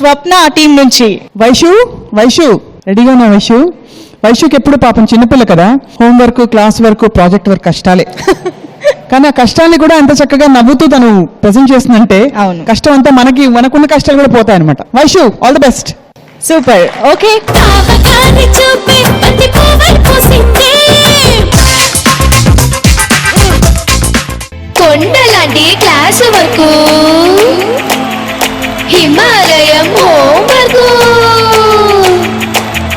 స్వప్న team నుంచి. వైషు రెడీగా ఉన్నా? వైషుకి ఎప్పుడు పాపం చిన్నపిల్ల కదా, homework, class work, project work కష్టాలే. కానీ ఆ కష్టాన్ని కూడా ఎంత చక్కగా నవ్వుతూ తను ప్రెజెంట్ చేస్తుందంటే అవును. కష్టం అంతా మనకున్న కష్టాలు కూడా పోతాయి అనమాట. Vaishu, all the best. Super. Okay, కొండలాంటి క్లాస్ వరకు హిమాలయం హోంవర్క్,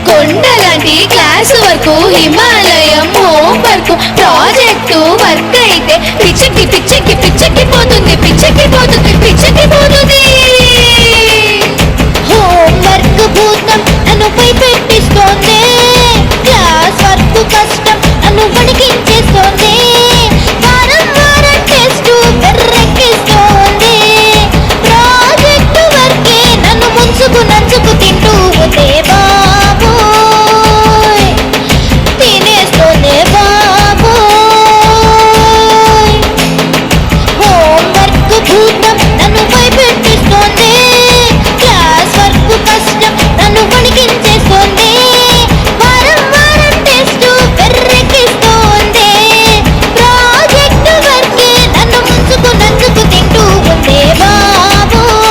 కొండలాంటి క్లాస్ వరకు హిమాలయం హోంవర్క్, ప్రాజెక్టు వర్క్ అయితే పిచ్చెక్కి పిచ్చెక్కి పిచ్చెక్కి పోతుంది, పిచ్చెక్కి పోతుంది, పిచ్చెక్కి పోతుంది. హోంవర్క్ భూతం నన్ను భయపెట్టిస్తోంది, క్లాస్ వర్క్ కష్టం నన్ను వణికించేస్తోంది, వారం వారం టెస్ట్ బెర్రెక్కిస్తోంది, ప్రాజెక్టు వర్కే నన్ను ముంచుకు నంచుకు తింటూ ఉందే బాబోయ్, తినేస్తోందే బాబోయ్. హోంవర్క్ భూతం నన్ను భయపెట్టిస్తోంది, క్లాస్ వర్క్ కష్టం నన్ను వణికించేస్తోంది, వారం వారం టెస్ట్ బెర్రెక్కిస్తోంది, ప్రాజెక్టు వర్కే నన్ను ముంచుకు నంచుకు తింటూ ఉందే బాబోయ్,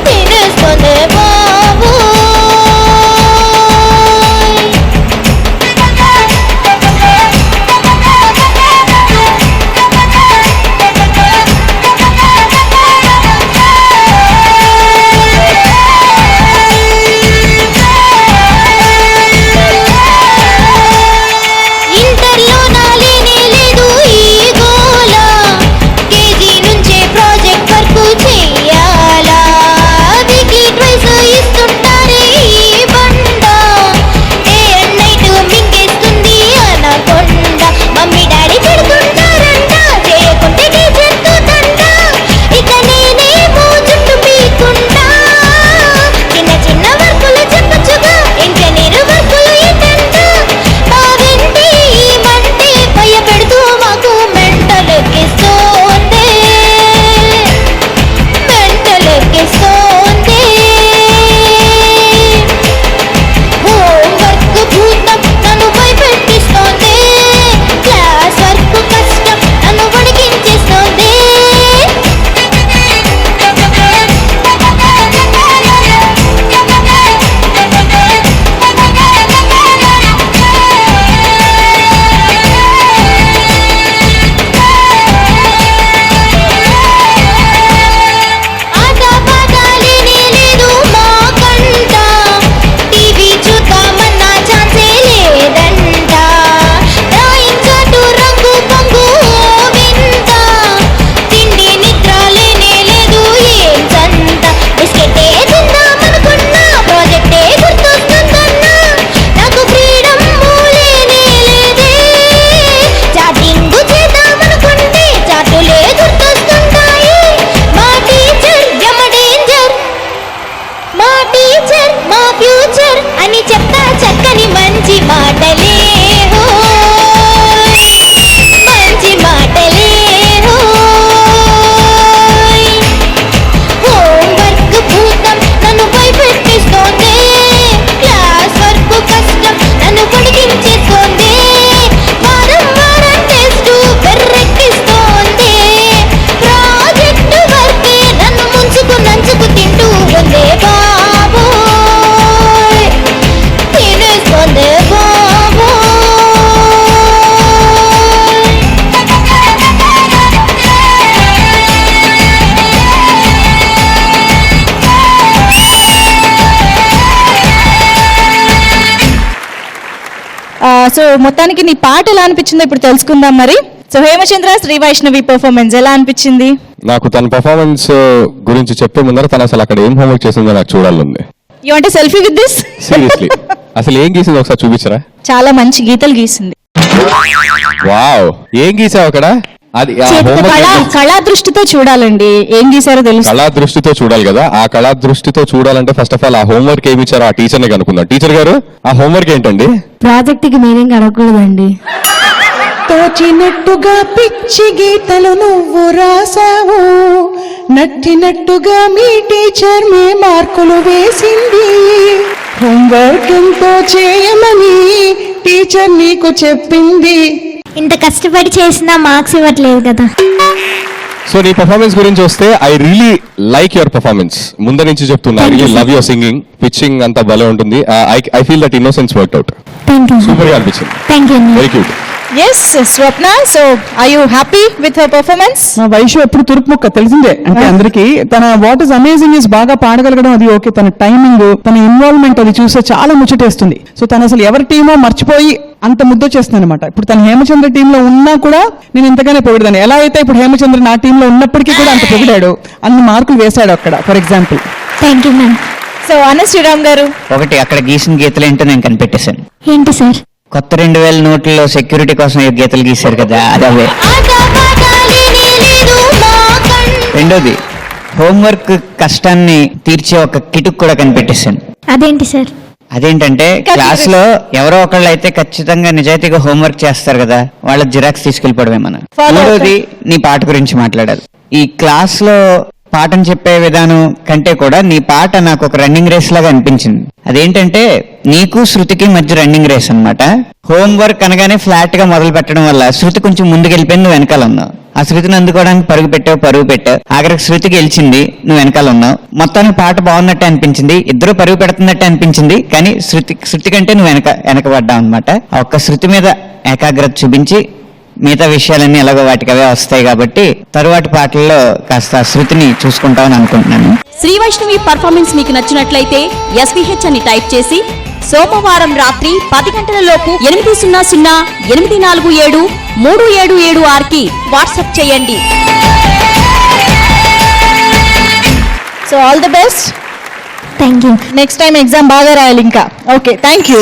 తినేస్తోందే బాబోయ్. ఇంటర్లో నాలేనే లేదు ఈ గోల, కేజీ నుంచే ప్రాజెక్ట్ వర్క్ చెయ్యాలా, వీక్లీ ట్వైస్ ఇస్తుంటారే ఈ బండ, డే అండ్ నైట్ మింగేస్తుంది అనకొండ, మమ్మీ డాడీ తిడుతుంటారంట, చేయకుంటే టీచర్తో దండ, ఇక నేనేమో జుట్టు పీకుంటా, చిన్న చిన్న వర్కులు చెప్పొచ్చుగా, ఇంజనీరు వర్కులు ఏంటంట, బావింటి ఈ మంటే భయపెడుతూ మాకు మెంటలెక్కిస్తోంది, మెంటలెక్కిస్తోంది. హోంవర్క్ భూతం నన్ను భయపెట్టిస్తోంది, క్లాస్ వర్క్ కష్టం నన్ను వణికించేస్తోంది. ఆట పాఠాలేనే లేదు మాకంట, టీవీ చూద్దామన్నా ఛాన్సే లేదంట, డ్రాయింగ్ చాటు రంగు పొంగు వింత, తిండి నిద్ర లేనే లేదు ఏం సంత, బిస్కెటే తిందామనుకున్నా ప్రాజెక్టే గుర్తొస్తుందన్నా, నాకు ఫ్రీడమ్ లేనే లేదే, చాటింగ్ చేద్దామనుకుంటే చాటులే గుర్తొస్తుంటాయి, మా టీచర్ యమ డేంజర్, మా టీచర్ మా ఫ్యూచర్ అని చెప్తా చక్కని మంచి మాటలే హోయ్, మంచి మాటలే హోయ్. హోంవర్క్ భూతం నన్ను భయపెట్టిస్తోంది, క్లాస్ వర్క్ కష్టం నన్ను పొడిగించేస్తోంది, వారం వారం టెస్ట్ బెర్రెక్కిస్తోంది, ప్రాజెక్టు వర్కే నన్ను ముంచుకు నంచుకు తింటూ ఉందే బాబోయ్, తినేస్తోందే బాబోయ్. సో మొత్తానికి నీ పాట ఎలా అనిపించిందో ఇప్పుడు తెలుసుకుందాం మరి. సో హేమచంద్ర శ్రీ వైష్ణవి పర్ఫార్మెన్స్ ఎలా అనిపించింది? నాకు తన పర్ఫార్మెన్స్ గురించి చెప్పే ముందర తను అసలు అక్కడ ఏం హోంవర్క్ చేసిందో నాకు చూడాలంది. You want selfie with this? Seriously అసలు ఏం గీసింది ఒకసారి చూపించరా? చాలా మంచి గీతలు గీసింది. వావ్, ఏం గీసావు అక్కడ? అది ఆ homework కళా దృష్టితో చూడాలండి, ఏం గీసారో తెలుసు. కళా దృష్టితో చూడాలి కదా. ఆ కళా దృష్టితో చూడాలంటే ఫస్ట్ ఆఫ్ ఆల్ ఆ హోంవర్క్ ఏమి ఇచ్చారో ఆ టీచర్ ని కనుక్కుందాం. టీచర్ గారు, ఆ హోంవర్క్ ఏంటండి? ప్రాజెక్ట్ కి మీనింగ్ అడగకూడదండి. తోచినట్టుగా పిచ్చి గీతలు నువ్వు రాసావు, నట్టినట్టుగా మీ టీచర్ మీ మార్కులు వేసింది. హోంవర్క్ ఎంతో చేయమని టీచర్ నీకు చెప్పింది. ఇంత కష్టపడి చేసినా మార్క్స్ ఇవ్వట్లేదు కదా. సో నీ పర్ఫార్మెన్స్ గురించి వస్తే I really like your performance. ముందు నుంచి చెప్తున్నా, I really love your singing, pitching అంతా భలే ఉంటుంది. I feel that innocence work out. Thank you super గా అనిపించింది. Thank you very cute. Yes Swapna, so are you happy with her performance? మా వైషు ఎప్పుడు తురుపు ముక్క తెలిసిందే అంటే అందరికి. తన వాట్ ఇస్ అమేజింగ్ ఇస్ బాగా పాడగలగడం అది ఓకే, తన టైమింగ్, తన ఇన్వాల్వ్మెంట్ అది చూస్తే చాలా ముచ్చటేస్తుంది. సో తను అసలు ఎవరి టీమో మర్చిపోయి అంత ముద్ద చేస్తుంది అనమాట. ఇప్పుడు తన హేమచంద్ర టీంలో ఉన్నా కూడా నేను ఇంతగానే పొగిడాను. ఎలా అయితే ఇప్పుడు హేమచంద్ర నా టీంలో ఉన్నప్పటికీ కూడా అంత పొగిడాడు, అన్ని మార్కులు వేశాడు అక్కడ for example. Thank you ma'am. So అన్న శ్రీరామ్ గారు, ఒకటి అక్కడ గీసిన గీతలు ఏంటో నేను కనిపెట్టేశాను. ఏంటి సార్? కొత్త 2000 నోట్లలో సెక్యూరిటీ కోసం ఈ గీతలు గీశారు కదా, అదే. రెండోది హోంవర్క్ కష్టాన్ని తీర్చే ఒక కిటుకు కూడా కనిపెట్టేశాను. అదేంటి సార్? అదేంటంటే క్లాస్ లో ఎవరో ఒకళ్ళు అయితే ఖచ్చితంగా నిజాయితీగా హోంవర్క్ చేస్తారు కదా, వాళ్ళ జిరాక్స్ తీసుకెళ్ళిపోవడమే మనం. మూడోది నీ పాట గురించి మాట్లాడాలి. ఈ క్లాస్ లో పాఠం చెప్పే విధానం కంటే కూడా నీ పాట నాకు ఒక రన్నింగ్ రేస్ లాగా అనిపించింది. అదేంటంటే నీకు శృతికి మధ్య రన్నింగ్ రేస్ అన్నమాట. హోంవర్క్ అనగానే ఫ్లాట్ గా మొదలు పెట్టడం వల్ల శృతి కొంచెం ముందుకెళ్ళిపోయి నువ్వు వెనకాల ఉన్నావు. ఆ శృతిని అందుకోవడానికి పరుగు పెట్టావు. ఆఖరికి శృతి గెలిచింది, నువ్వు వెనకాల ఉన్నావు. మొత్తానికి పాట బాగున్నట్టే అనిపించింది, ఇద్దరు పరుగు పెడుతున్నట్టే అనిపించింది. కానీ శృతి కంటే నువ్వు వెనకబడ్డావు అనమాట. ఆ ఒక్క శృతి మీద ఏకాగ్రత చూపించి మిగతా విషయాలన్నీ ఎలాగో వాటికి అవే వస్తాయి కాబట్టి తరువాటి పాటల్లో కాస్త శృతిని చూసుకుంటామని అనుకుంటున్నాను. శ్రీ వైష్ణవి పర్ఫార్మెన్స్ మీకు నచ్చినట్లయితే SVH అని టైప్ చేసి సోమవారం రాత్రి 10 గంటల లోపు 8008473776 కి వాట్సాప్ చేయండి. So all the best. Thank you. Next time exam బాగా రాయాలి ఇంకా. Okay, thank you.